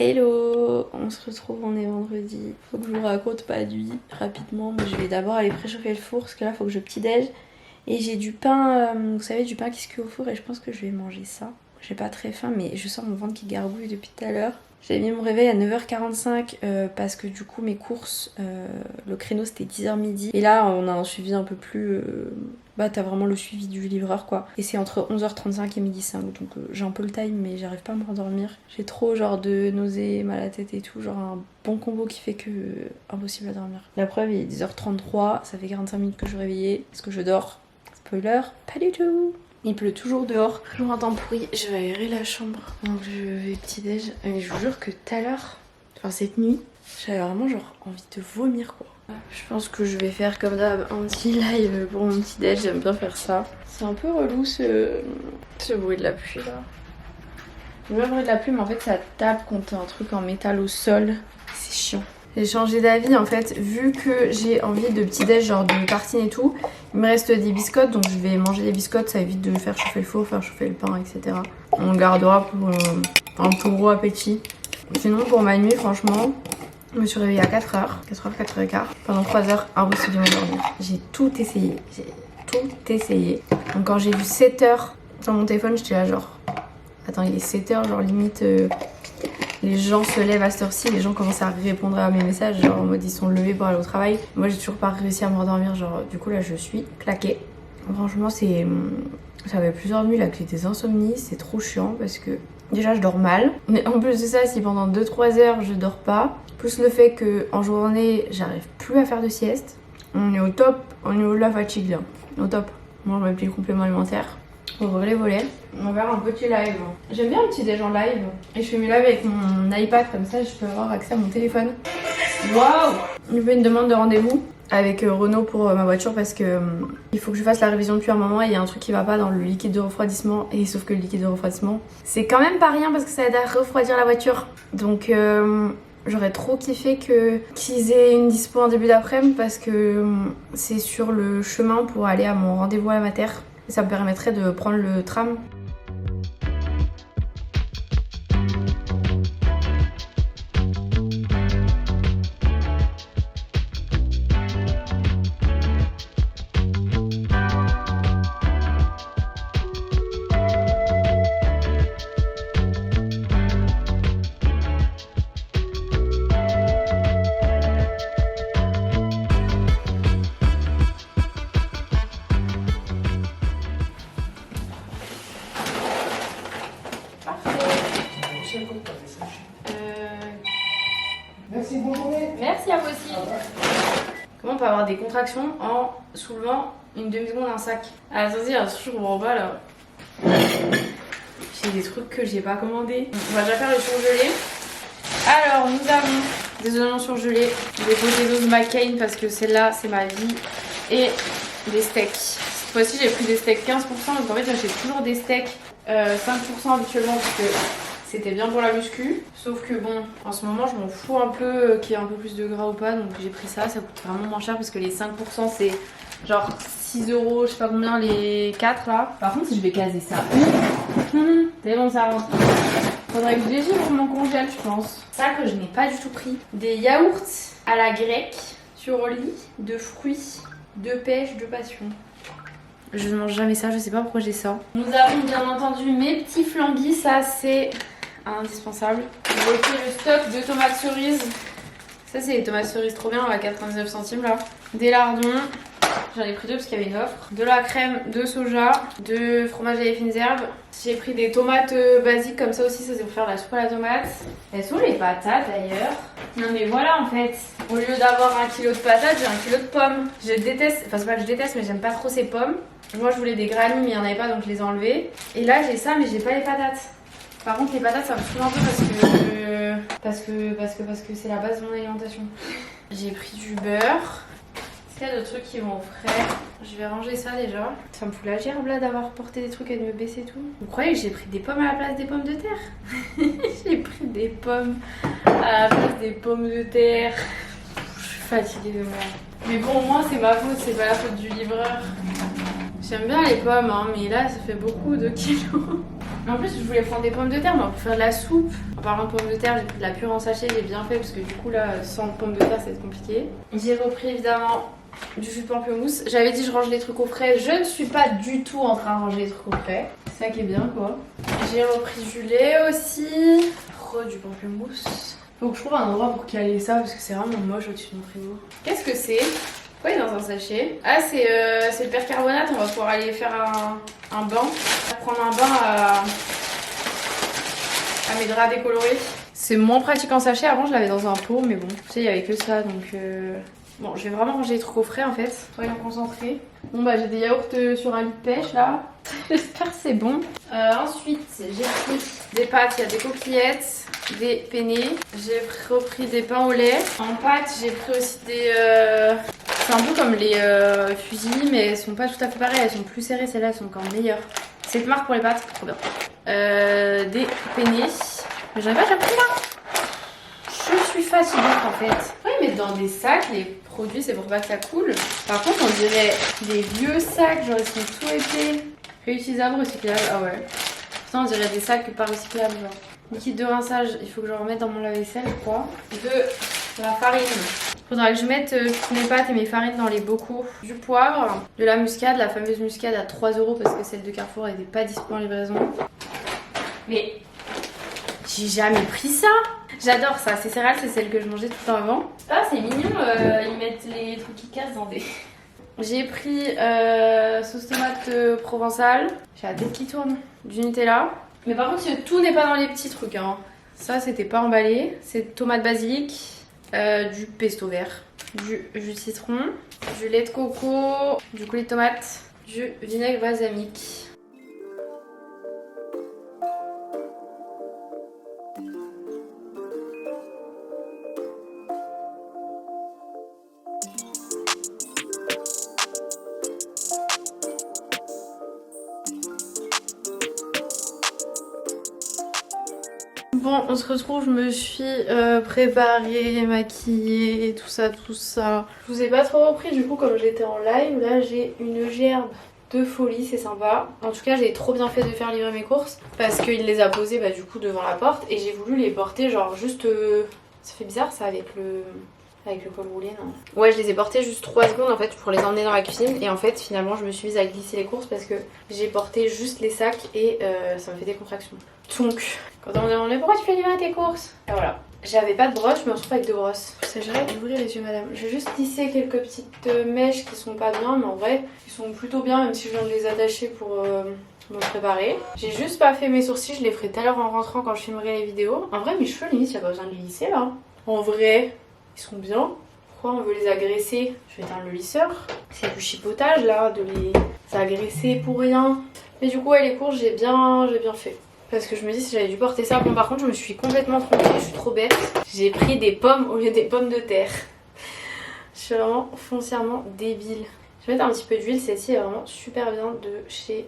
Hello, on se retrouve, on est vendredi. Faut que je vous raconte ma nuit rapidement, mais je vais d'abord aller préchauffer le four parce que là faut que je petit-déj. Et j'ai du pain, vous savez, du pain qui se cuit au four et je pense que je vais manger ça. J'ai pas très faim mais je sens mon ventre qui gargouille depuis tout à l'heure. J'ai mis mon réveil à 9h45 parce que du coup mes courses, le créneau c'était 10h midi. Et là on a un suivi un peu plus... Bah t'as vraiment le suivi du livreur quoi. Et c'est entre 11h35 et midi 5. Donc j'ai un peu le time mais j'arrive pas à me rendormir. J'ai trop genre de nausées, mal à la tête et tout. Genre un bon combo qui fait que impossible à dormir. La preuve il est 10h33, ça fait 45 minutes que je suis réveillée. Est-ce que je dors? Spoiler, pas du tout. Il pleut toujours dehors, toujours un temps pourri. Je vais aérer la chambre. Donc je vais petit-déj. Mais je vous jure que tout à l'heure, enfin cette nuit, j'avais vraiment genre envie de vomir quoi. Je pense que je vais faire comme d'hab un petit live pour mon petit-déj. J'aime bien faire ça. C'est un peu relou ce bruit de la pluie là. Le bruit de la pluie mais en fait ça tape contre un truc en métal au sol. C'est chiant. J'ai changé d'avis en fait, vu que j'ai envie de petit-déj, genre de tartines et tout. Il me reste des biscottes, donc je vais manger des biscottes, ça évite de faire chauffer le four, faire chauffer le pain, etc. On le gardera pour un plus gros appétit. Sinon pour ma nuit, franchement, je me suis réveillée à 4h, 4h15. Pendant 3h, impossible de m'endormir. J'ai tout essayé, Donc quand j'ai vu 7h sur mon téléphone, j'étais là genre... Attends, il est 7h, genre limite... Les gens se lèvent à cette heure-ci, les gens commencent à répondre à mes messages, genre en mode ils sont levés pour aller au travail. Moi j'ai toujours pas réussi à me rendormir, genre du coup là je suis claquée. Franchement c'est... Ça fait plusieurs nuits là que j'ai des insomnies, c'est trop chiant parce que déjà je dors mal. Mais en plus de ça, si pendant 2-3 heures je dors pas, plus le fait qu'en journée j'arrive plus à faire de sieste, on est au top au niveau de la fatigue là, au top. Moi je mets plus de compléments alimentaires. Ouvre les volets. On va faire un petit live. J'aime bien le petit déj en live. Et je fais mes lives avec mon iPad comme ça, je peux avoir accès à mon téléphone. Waouh! Je fais une demande de rendez-vous avec Renault pour ma voiture parce que il faut que je fasse la révision depuis un moment et il y a un truc qui va pas dans le liquide de refroidissement. Et sauf que le liquide de refroidissement, c'est quand même pas rien parce que ça aide à refroidir la voiture. Donc j'aurais trop kiffé qu'ils aient une dispo en début d'après-midi parce que c'est sur le chemin pour aller à mon rendez-vous à la mater. Ça me permettrait de prendre le tram. Merci, bonne journée. Merci à vous aussi. Comment on peut avoir des contractions en soulevant une demi-seconde un sac? Ah, attendez, il y a un truc que je comprends pas là. J'ai des trucs que j'ai pas commandés. On va déjà faire le surgelé. Alors, nous avons des oignons surgelés, des potatoes McCain parce que celle-là, c'est ma vie, et des steaks. Cette fois-ci, j'ai pris des steaks 15%, donc en fait, j'achète toujours des steaks 5% habituellement parce que c'était bien pour la muscu. Sauf que bon, en ce moment, je m'en fous un peu qu'il y ait un peu plus de gras ou pas, donc j'ai pris ça. Ça coûte vraiment moins cher parce que les 5%, c'est genre 6 €, je sais pas combien, les 4 là. Par contre, si je vais caser ça, c'est bon, ça rentre. Faudrait que je les ouvre mon congèle, je pense. Ça que je n'ai pas du tout pris. Des yaourts à la grecque sur lit de fruits, de pêche, de passion. Je ne mange jamais ça, je sais pas pourquoi j'ai ça. Nous avons bien entendu mes petits flambis, ça c'est indispensable. J'ai pris le stock de tomates cerises. Ça c'est les tomates cerises trop bien à 99 centimes là. Des lardons. J'en ai pris 2 parce qu'il y avait une offre. De la crème de soja, de fromage à les fines herbes. J'ai pris des tomates basiques comme ça aussi, ça c'est pour faire la soupe à la tomate. Elles sont les patates d'ailleurs. Non mais voilà en fait. Au lieu d'avoir 1 kg de patates, j'ai 1 kg de pommes. Je déteste, enfin c'est pas que je déteste mais j'aime pas trop ces pommes. Moi je voulais des granny mais il n'y en avait pas donc je les ai enlevées. Et là j'ai ça mais j'ai pas les patates. Par contre les patates ça me saoule un peu parce que c'est la base de mon alimentation. J'ai pris du beurre. Il y a d'autres trucs qui vont au frais. Je vais ranger ça déjà. Ça me fout la gerbe là d'avoir porté des trucs et de me baisser et tout. Vous croyez que j'ai pris des pommes à la place des pommes de terre? J'ai pris des pommes à la place des pommes de terre. Je suis fatiguée de moi. Mais bon, au moins c'est ma faute, c'est pas la faute du livreur. J'aime bien les pommes, hein, mais là ça fait beaucoup de kilos. Mais en plus, je voulais prendre des pommes de terre, moi, pour faire de la soupe. En parlant de pommes de terre, j'ai pris de la purée en sachet, j'ai bien fait parce que du coup, là, sans pommes de terre, ça va être compliqué. J'ai repris évidemment du jus de pamplemousse. J'avais dit je range les trucs au frais. Je ne suis pas du tout en train de ranger les trucs au frais. C'est ça qui est bien, quoi. J'ai repris du lait aussi. Du pamplemousse. Faut que je trouve un endroit pour caler ça parce que c'est vraiment moche au-dessus de mon frigo. Qu'est-ce que c'est? Pourquoi il est dans un sachet? Ah, c'est le percarbonate. On va pouvoir aller faire un bain. Prendre un bain à mes draps décolorés. C'est moins pratique en sachet. Avant, je l'avais dans un pot, mais bon, tu sais, il y avait que ça donc. Bon, je vais vraiment ranger les trucs au frais en fait. Soyons concentrés. Bon, bah, j'ai des yaourts sur un lit de pêche là. J'espère que c'est bon. Ensuite, j'ai pris des pâtes. Il y a des coquillettes, des penne. J'ai repris des pains au lait. En pâtes, j'ai pris aussi des. C'est un peu comme les fusilli, mais elles sont pas tout à fait pareilles. Elles sont plus serrées. Celles-là, elles sont encore meilleures. Cette marque pour les pâtes, trop bien. Des penne. Mais j'en ai pas déjà pris là. Je suis fatiguée en fait. Oui, mais dans des sacs, les produits, c'est pour pas que ça coule. Par contre, on dirait des vieux sacs, genre ils sont tout épais. Réutilisables, recyclables, ah ouais. Putain, on dirait des sacs pas recyclables, genre. Liquide de rinçage, il faut que je remette dans mon lave-vaisselle, je crois. De la farine. Faudra que je mette mes pâtes et mes farines dans les bocaux. Du poivre, de la muscade, la fameuse muscade à 3 € parce que celle de Carrefour n'était pas dispo en livraison. Mais j'ai jamais pris ça. J'adore ça, ces céréales c'est celle que je mangeais tout le temps avant. Ah c'est mignon, ils mettent les trucs qui cassent dans des... J'ai pris sauce tomate provençale. J'ai la tête qui tourne. Du Nutella. Mais par contre tout n'est pas dans les petits trucs hein. Ça c'était pas emballé. C'est tomate basilic, du pesto vert, du jus de citron, du lait de coco, du coulis de tomate, du vinaigre balsamique. Bon, on se retrouve, je me suis préparée, maquillée, tout ça, tout ça. Je vous ai pas trop repris du coup comme j'étais en live. Là j'ai une gerbe de folie, c'est sympa. En tout cas j'ai trop bien fait de faire livrer mes courses parce qu'il les a posées bah, du coup devant la porte et j'ai voulu les porter genre juste... Ça fait bizarre ça avec le col roulé, non? Ouais, je les ai portés juste 3 secondes en fait pour les emmener dans la cuisine. Et en fait, finalement, je me suis mise à glisser les courses parce que j'ai porté juste les sacs et ça me fait des contractions. Donc, quand on me demande pourquoi tu fais livrer tes courses, et voilà. J'avais pas de brosse, je me retrouve avec 2 brosses. Il s'agirait d'ouvrir les yeux, madame. J'ai juste lissé quelques petites mèches qui sont pas bien, mais en vrai, ils sont plutôt bien, même si je viens de les attacher pour me préparer. J'ai juste pas fait mes sourcils, je les ferai tout à l'heure en rentrant quand je filmerai les vidéos. En vrai, mes cheveux, limite, y a pas besoin de les lisser là. En vrai, ils sont bien. Pourquoi on veut les agresser? Je vais éteindre le lisseur. C'est du chipotage là, de les agresser pour rien. Mais du coup, ouais, les courses, j'ai bien fait. Parce que je me dis si j'avais dû porter ça. Bon, par contre, je me suis complètement trompée, je suis trop bête. J'ai pris des pommes au lieu des pommes de terre. Je suis vraiment foncièrement débile. Je vais mettre un petit peu d'huile, celle-ci est vraiment super bien de chez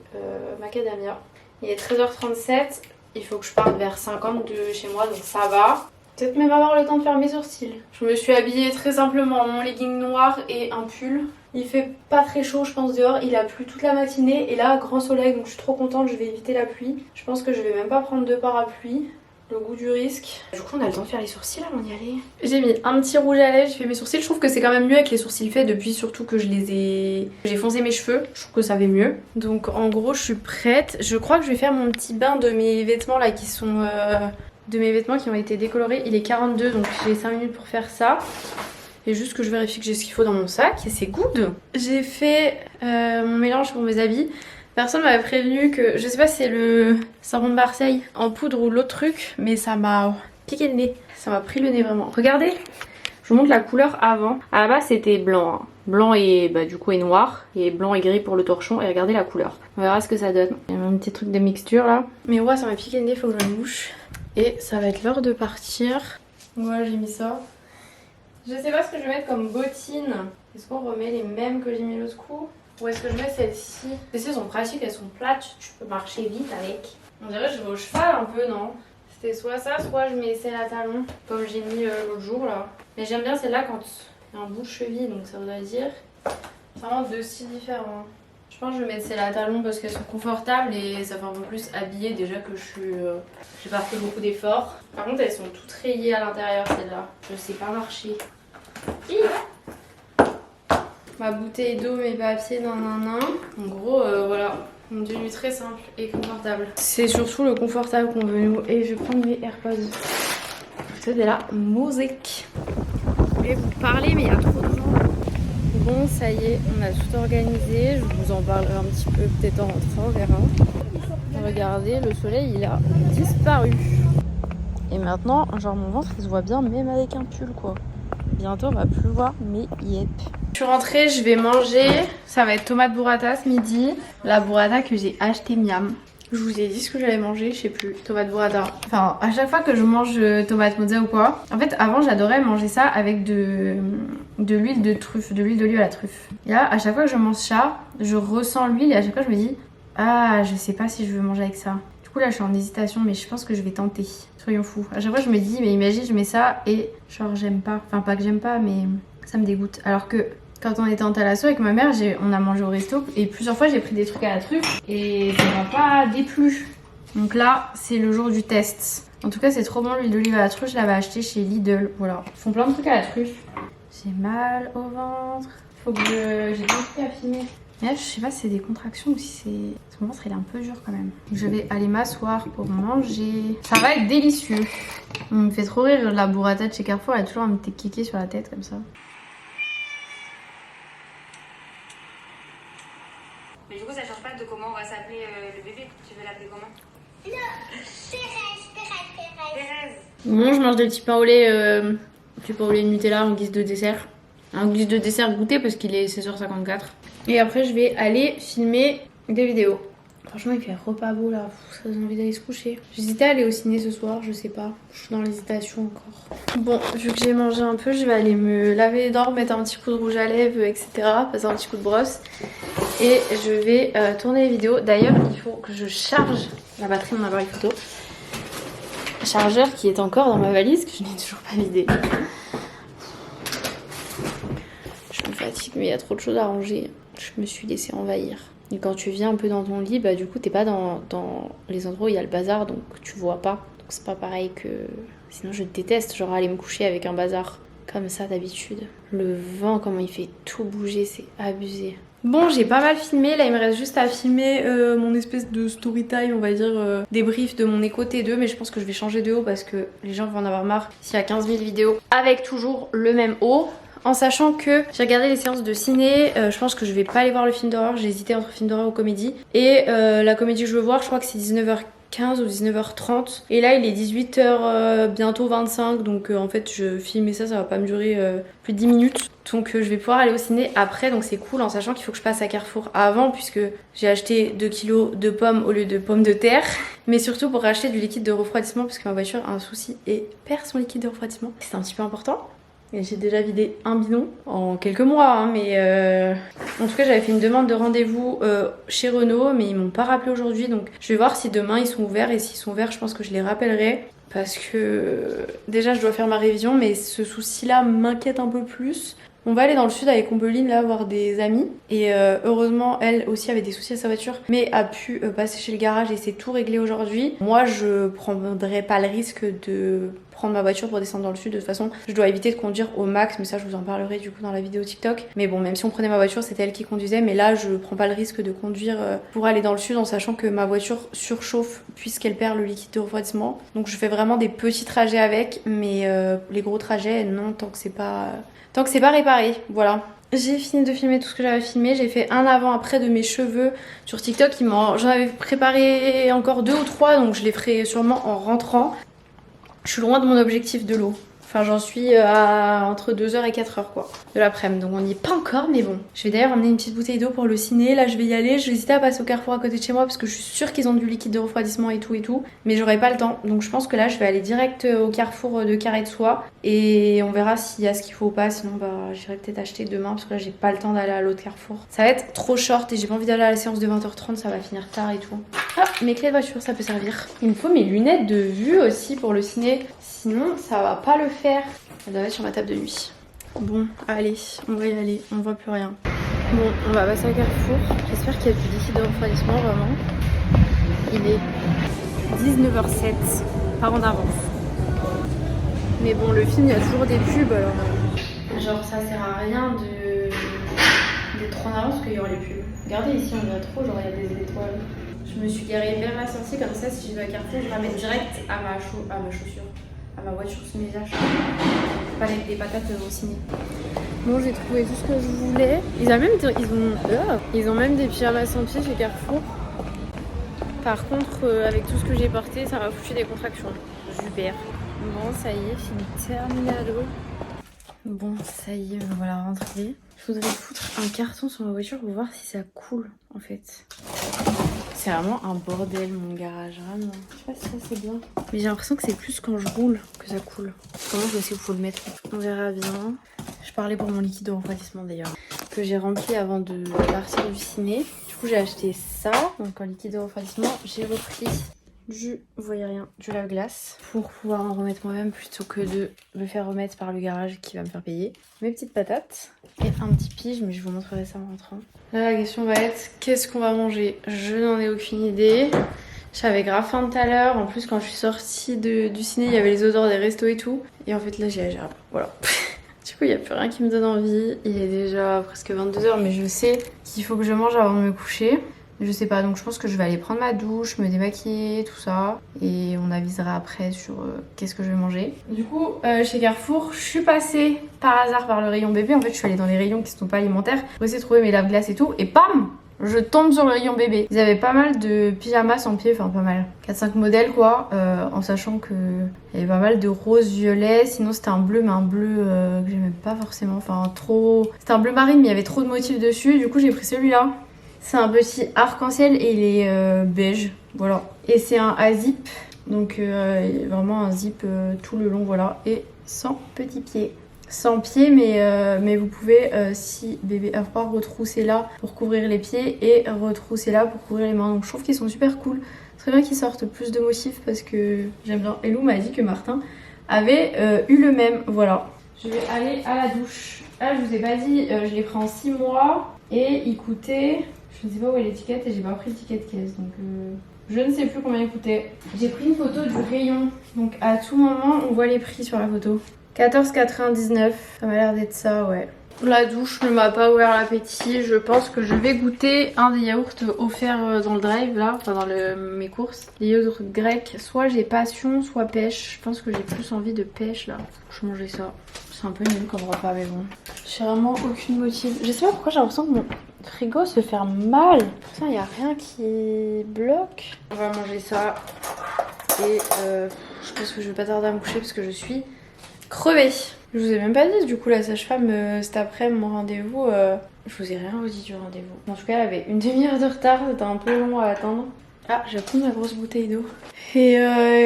Macadamia. Il est 13h37, il faut que je parte vers 50 de chez moi, donc ça va. Peut-être même avoir le temps de faire mes sourcils. Je me suis habillée très simplement en mon legging noir et un pull. Il fait pas très chaud je pense dehors, il a plu toute la matinée et là grand soleil donc je suis trop contente, je vais éviter la pluie. Je pense que je vais même pas prendre de parapluie. Le goût du risque. Du coup on a le temps de faire les sourcils avant d'y aller. J'ai mis un petit rouge à lèvres, j'ai fait mes sourcils. Je trouve que c'est quand même mieux avec les sourcils faits depuis surtout que j'ai foncé mes cheveux. Je trouve que ça fait mieux. Donc en gros je suis prête. Je crois que je vais faire mon petit bain de mes vêtements là qui sont... de mes vêtements qui ont été décolorés. Il est 42 donc j'ai 5 minutes pour faire ça. Et juste que je vérifie que j'ai ce qu'il faut dans mon sac et c'est good. J'ai fait mon mélange pour mes habits. Personne m'avait prévenu que, je sais pas si c'est le savon de Marseille en poudre ou l'autre truc, mais ça m'a piqué le nez. Ça m'a pris le nez vraiment. Regardez, je vous montre la couleur avant. À la base c'était blanc, hein. Blanc et bah, du coup et noir. Et blanc et gris pour le torchon. Et regardez la couleur. On verra ce que ça donne. Il y a un petit truc de mixture là. Mais ouais, ça m'a piqué le nez, faut que je me mouche. Et ça va être l'heure de partir. Voilà, j'ai mis ça. Je sais pas ce que je vais mettre comme bottines. Est-ce qu'on remet les mêmes que j'ai mis l'autre coup? Ou est-ce que je mets celles-ci? Celles-ci sont pratiques, elles sont plates, tu peux marcher vite avec. On dirait que je vais au cheval un peu, non? C'était soit ça, soit je mets celle à talons, comme j'ai mis l'autre jour là. Mais j'aime bien celle-là quand il y a un bout de cheville, donc ça voudrait dire... C'est vraiment deux styles différents. Je pense que je vais mettre celles à talons parce qu'elles sont confortables et ça fait un peu plus habillée déjà que j'ai pas fait beaucoup d'efforts. Par contre elles sont toutes rayées à l'intérieur celles-là. Je sais pas marcher. Ma bouteille d'eau, mes papiers, nan. En gros voilà, une tenue très simple et confortable. C'est surtout le confortable qu'on veut nous. Et je vais prendre mes AirPods. C'est de la musique. Je voulais vous parler mais il y a trop de gens. Bon, ça y est, on a tout organisé. Je vous en parlerai un petit peu peut-être en rentrant, on verra. Regardez, le soleil il a disparu. Et maintenant, genre mon ventre il se voit bien même avec un pull quoi. Bientôt on va plus voir, mais yep. Je suis rentrée, je vais manger. Ça va être tomate burrata ce midi. La burrata que j'ai acheté miam. Je vous ai dit ce que j'allais manger, je sais plus. Tomate burrata. Enfin, à chaque fois que je mange tomate mozza ou quoi. En fait, avant j'adorais manger ça avec de l'huile de truffe, de l'huile d'olive à la truffe. Et là, à chaque fois que je mange ça, je ressens l'huile et à chaque fois je me dis ah, je sais pas si je veux manger avec ça. Du coup là, je suis en hésitation, mais je pense que je vais tenter. Soyons fous. À chaque fois, je me dis, mais imagine, je mets ça et genre j'aime pas. Enfin, pas que j'aime pas, mais ça me dégoûte. Alors que quand on était en Thalasso avec ma mère, on a mangé au resto et plusieurs fois j'ai pris des trucs à la truffe et ça m'a pas déplu. Donc là, c'est le jour du test. En tout cas, c'est trop bon l'huile d'olive à la truffe, je l'avais acheté chez Lidl. Voilà, ils font plein de trucs à la truffe. J'ai mal au ventre. Faut que j'ai des trucs à filmer. Mais là, je sais pas si c'est des contractions ou si c'est... Mon ventre, il est un peu dur quand même. Je vais aller m'asseoir pour manger. Ça va être délicieux. On me fait trop rire la burrata de chez Carrefour. Elle a toujours un petit kéké sur la tête comme ça. Mais du coup, ça change pas de comment on va s'appeler le bébé. Tu veux l'appeler comment? Thérèse. Bon, je mange des petits pains au lait, Nutella en guise de dessert. En guise de dessert goûté parce qu'il est 16h54. Et après, je vais aller filmer des vidéos. Franchement, il fait repas beau là. Ça donne envie d'aller se coucher. J'hésitais à aller au ciné ce soir, je sais pas. Je suis dans l'hésitation encore. Bon, vu que j'ai mangé un peu, je vais aller me laver les dents, mettre un petit coup de rouge à lèvres, etc. Passer un petit coup de brosse. Et je vais tourner les vidéos. D'ailleurs, il faut que je charge la batterie de mon appareil photo. Chargeur qui est encore dans ma valise, que je n'ai toujours pas vidé. Je me fatigue, mais il y a trop de choses à ranger. Je me suis laissée envahir. Et quand tu viens un peu dans ton lit, bah du coup t'es pas dans les endroits où il y a le bazar, donc tu vois pas. Donc c'est pas pareil que... Sinon je déteste, genre aller me coucher avec un bazar comme ça d'habitude. Le vent, comment il fait tout bouger, c'est abusé. Bon, j'ai pas mal filmé, là il me reste juste à filmer mon espèce de story time, on va dire, débrief de mon éco T2, mais je pense que je vais changer de haut parce que les gens vont en avoir marre s'il y a 15 000 vidéos avec toujours le même haut. En sachant que j'ai regardé les séances de ciné, je pense que je vais pas aller voir le film d'horreur, j'ai hésité entre film d'horreur ou comédie. Et la comédie que je veux voir, je crois que c'est 19h15 ou 19h30. Et là il est 18h bientôt 25, donc en fait je filmais ça va pas me durer plus de 10 minutes. Donc je vais pouvoir aller au ciné après, donc c'est cool en sachant qu'il faut que je passe à Carrefour avant puisque j'ai acheté 2 kilos de pommes au lieu de pommes de terre. Mais surtout pour acheter du liquide de refroidissement parce que ma voiture a un souci et perd son liquide de refroidissement. C'est un petit peu important. Et j'ai déjà vidé un bidon en quelques mois, hein, mais en tout cas j'avais fait une demande de rendez-vous chez Renault, mais ils m'ont pas rappelé aujourd'hui, donc je vais voir si demain ils sont ouverts, et s'ils sont ouverts je pense que je les rappellerai, parce que déjà je dois faire ma révision, mais ce souci-là m'inquiète un peu plus. On va aller dans le sud avec Ombeline là voir des amis, et heureusement elle aussi avait des soucis à sa voiture, mais a pu passer chez le garage et c'est tout réglé aujourd'hui. Moi je prendrai pas le risque de prendre ma voiture pour descendre dans le sud, de toute façon je dois éviter de conduire au max, mais ça je vous en parlerai du coup dans la vidéo TikTok. Mais bon, même si on prenait ma voiture c'était elle qui conduisait, mais là je prends pas le risque de conduire pour aller dans le sud en sachant que ma voiture surchauffe puisqu'elle perd le liquide de refroidissement. Donc je fais vraiment des petits trajets avec, mais les gros trajets non, tant que c'est pas réparé, voilà. J'ai fini de filmer tout ce que j'avais filmé, j'ai fait un avant-après de mes cheveux sur TikTok, j'en avais préparé encore 2 ou 3, donc je les ferai sûrement en rentrant. Je suis loin de mon objectif de l'eau. Enfin j'en suis à entre 2h et 4h quoi, de l'après-midi, donc on n'y est pas encore, mais bon. Je vais d'ailleurs emmener une petite bouteille d'eau pour le ciné, là je vais y aller. Je vais hésiter à passer au Carrefour à côté de chez moi parce que je suis sûre qu'ils ont du liquide de refroidissement et tout, mais j'aurai pas le temps. Donc je pense que là je vais aller direct au Carrefour de Carré de Soie et on verra s'il y a ce qu'il faut ou pas, sinon bah j'irai peut-être acheter demain parce que là j'ai pas le temps d'aller à l'autre Carrefour. Ça va être trop short et j'ai pas envie d'aller à la séance de 20h30, ça va finir tard et tout. Ah, mes clés de voiture, ça peut servir. Il me faut mes lunettes de vue aussi pour le ciné, sinon ça va pas le faire. Elle doit être sur ma table de nuit. Bon, allez, on va y aller, on voit plus rien. Bon, on va passer à Carrefour. J'espère qu'il y a du liquide de refroidissement, vraiment. Il est 19h07, par en avance. Mais bon, le film, il y a toujours des pubs, alors... Genre, ça sert à rien d'être trop en avance parce qu'il y aura les pubs. Regardez ici, on dirait trop, genre, il y a des étoiles. Je me suis garée vers la sortie, comme ça, si je vais à Carrefour, je ramène direct à ma chaussure, à ma voiture sous mes achats. Pas avec des patates au ciné. Bon, j'ai trouvé tout ce que je voulais. Ils ont même des pyjamas sans pieds chez Carrefour. Par contre, avec tout ce que j'ai porté, ça m'a foutu des contractions. Super. Bon, ça y est, fini terminado. Bon, ça y est, me voilà rentrée. Je voudrais foutre un carton sur ma voiture pour voir si ça coule, en fait. C'est vraiment un bordel, mon garage, vraiment. Je sais pas si ça c'est bien. Mais j'ai l'impression que c'est plus quand je roule que ça coule. Comment je sais où faut le mettre? On verra bien. Je parlais pour mon liquide de refroidissement d'ailleurs, que j'ai rempli avant de partir du ciné. Du coup, j'ai acheté ça, donc en liquide de refroidissement. J'ai repris vous voyez rien, du lave-glace pour pouvoir en remettre moi-même plutôt que de me faire remettre par le garage qui va me faire payer. Mes petites patates et un petit pige, mais je vous montrerai ça en rentrant. Là, la question va être qu'est-ce qu'on va manger? Je n'en ai aucune idée. J'avais grave faim tout à l'heure. En plus, quand je suis sortie du ciné, il y avait les odeurs des restos et tout. Et en fait, là, j'ai voilà. Du coup, il n'y a plus rien qui me donne envie. Il est déjà presque 22h, mais je sais qu'il faut que je mange avant de me coucher. Je sais pas, donc je pense que je vais aller prendre ma douche, me démaquiller, tout ça. Et on avisera après sur qu'est-ce que je vais manger. Du coup, chez Carrefour, je suis passée par hasard par le rayon bébé. En fait, je suis allée dans les rayons qui sont pas alimentaires pour essayer de trouver mes lave-glaces et tout. Et bam! Je tombe sur le rayon bébé. Ils avaient pas mal de pyjamas sans pied, enfin pas mal. 4-5 modèles quoi, en sachant que il y avait pas mal de rose, violet. Sinon c'était un bleu, mais un bleu que j'aimais pas forcément. Enfin trop... C'était un bleu marine, mais il y avait trop de motifs dessus. Du coup j'ai pris celui-là. C'est un petit arc-en-ciel et il est beige, voilà. Et c'est un zip, donc vraiment un zip tout le long, voilà. Et sans petits pieds. Sans pieds, mais vous pouvez, si bébé a froid, retrousser là pour couvrir les pieds et retrousser là pour couvrir les mains. Donc je trouve qu'ils sont super cool. Très bien qu'ils sortent plus de motifs parce que j'aime bien. Et Lou m'a dit que Martin avait eu le même, voilà. Je vais aller à la douche. Ah, je vous ai pas dit, je l'ai pris en 6 mois et il coûtait... Je ne sais pas où est l'étiquette et j'ai pas pris le ticket de caisse, donc je ne sais plus combien il coûtait. J'ai pris une photo du rayon, donc à tout moment on voit les prix sur la photo. 14,99, ça m'a l'air d'être ça, ouais. La douche ne m'a pas ouvert l'appétit, je pense que je vais goûter un des yaourts offerts dans le drive là, enfin dans mes courses. Les yaourts grecs, soit j'ai passion, soit pêche. Je pense que j'ai plus envie de pêche là. Je mangeais ça. C'est un peu nul comme repas, mais bon. J'ai vraiment aucune motive. Je sais pas pourquoi j'ai l'impression que mon frigo se ferme mal. Putain, il n'y a rien qui bloque. On va manger ça. Et je pense que je vais pas tarder à me coucher parce que je suis crevée. Je vous ai même pas dit, du coup, la sage-femme, cet après-midi, mon rendez-vous, je vous ai rien dit du rendez-vous. En tout cas, elle avait une demi-heure de retard, c'était un peu long à attendre. Ah, j'ai pris ma grosse bouteille d'eau. Et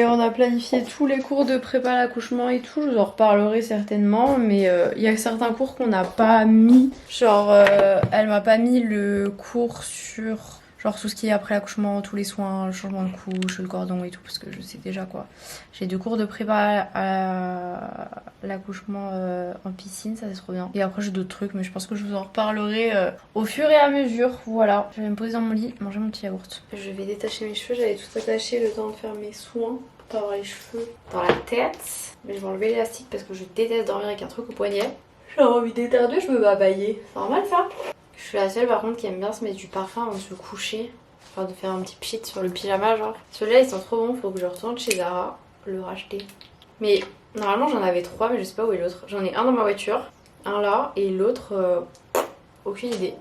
on a planifié tous les cours de prépa à l'accouchement et tout. Je vous en reparlerai certainement. Mais il y a certains cours qu'on n'a pas mis. Genre, elle m'a pas mis le cours sur... Genre tout ce qui est après l'accouchement, tous les soins, le changement de couche, le cordon et tout. Parce que je sais déjà quoi. J'ai 2 cours de prépa à l'accouchement en piscine, ça c'est trop bien. Et après j'ai d'autres trucs, mais je pense que je vous en reparlerai au fur et à mesure. Voilà, je vais me poser dans mon lit, manger mon petit yaourt. Je vais détacher mes cheveux, j'avais tout attaché le temps de faire mes soins. Pour avoir les cheveux dans la tête. Mais je vais enlever l'élastique parce que je déteste dormir avec un truc au poignet. J'ai envie d'éternuer, je me babailler. C'est normal ça? Je suis la seule par contre qui aime bien se mettre du parfum avant de se coucher. Enfin de faire un petit pchit sur le pyjama genre. Ceux-là ils sont trop bons, faut que je retourne chez Zara le racheter. Mais normalement j'en avais 3 mais je sais pas où est l'autre. J'en ai un dans ma voiture, un là et l'autre aucune idée.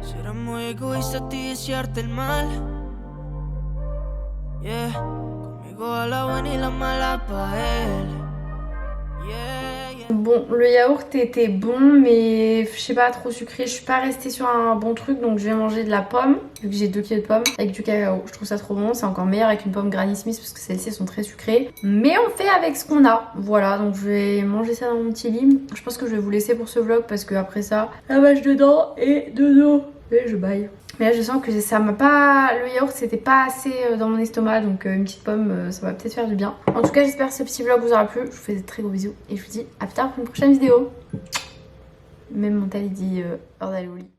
Será muy egoísta a ti desearte el mal. Yeah, conmigo a la buena y la mala pa' él. Yeah, yeah. Bon, le yaourt était bon, mais je sais pas, trop sucré. Je suis pas restée sur un bon truc, donc je vais manger de la pomme, vu que j'ai 2 kilos de pommes, avec du cacao. Je trouve ça trop bon, c'est encore meilleur avec une pomme Granny Smith parce que celles-ci sont très sucrées. Mais on fait avec ce qu'on a. Voilà, donc je vais manger ça dans mon petit lit. Je pense que je vais vous laisser pour ce vlog parce que après ça, lavage de dents et de dos. Et je baille. Mais là je sens que ça m'a pas... Le yaourt c'était pas assez dans mon estomac, donc une petite pomme ça va peut-être faire du bien. En tout cas j'espère que ce petit vlog vous aura plu. Je vous fais de très gros bisous et je vous dis à plus tard pour une prochaine vidéo. Même mon tel il dit heure d'aller au lit.